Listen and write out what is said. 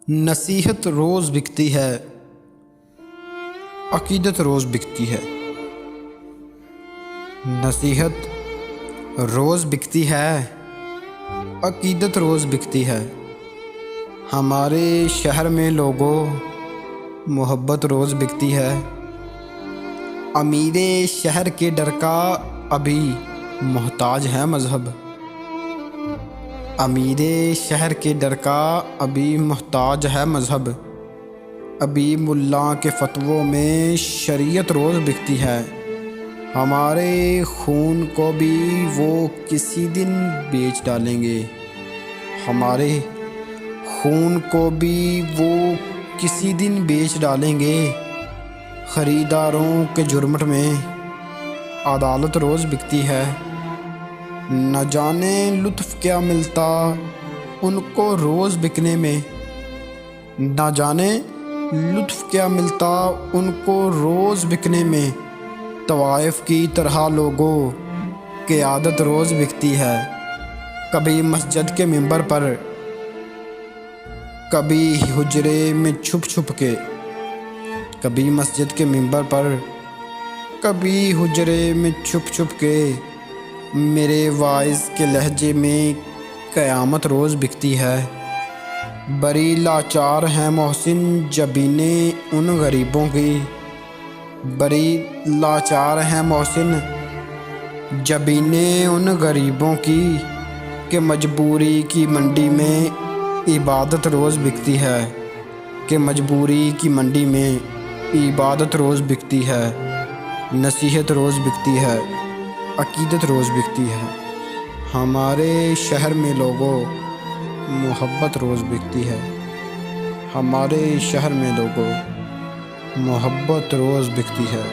نصیحت روز بکتی ہے، عقیدت روز بکتی ہے۔ نصیحت روز بکتی ہے، عقیدت روز بکتی ہے۔ ہمارے شہر میں لوگوں محبت روز بکتی ہے۔ امیر شہر کے ڈر کا ابھی محتاج ہے مذہب، امیر شہر کے ڈر کا ابھی محتاج ہے مذہب۔ ابھی ملا کے فتووں میں شریعت روز بکتی ہے۔ ہمارے خون کو بھی وہ کسی دن بیچ ڈالیں گے، ہمارے خون کو بھی وہ کسی دن بیچ ڈالیں گے۔ خریداروں کے جرمٹ میں عدالت روز بکتی ہے۔ نہ جانے لطف کیا ملتا ان کو روز بکنے میں، نہ جانے لطف کیا ملتا ان کو روز بکنے میں۔ طوائف کی طرح لوگوں کی عادت روز بکتی ہے۔ کبھی مسجد کے ممبر پر، کبھی حجرے میں چھپ چھپ کے، کبھی مسجد کے ممبر پر، کبھی حجرے میں چھپ چھپ کے میرے واعظ کے لہجے میں قیامت روز بکتی ہے۔ بڑی لاچار ہیں محسن جبینیں ان غریبوں کی، بڑی لاچار ہیں محسن جبینیں ان غریبوں کی، کہ مجبوری کی منڈی میں عبادت روز بکتی ہے، کہ مجبوری کی منڈی میں عبادت روز بکتی ہے۔ نصیحت روز بکتی ہے، عقیدت روز بکتی ہے۔ ہمارے شہر میں لوگوں محبت روز بکتی ہے، ہمارے شہر میں لوگوں محبت روز بکتی ہے۔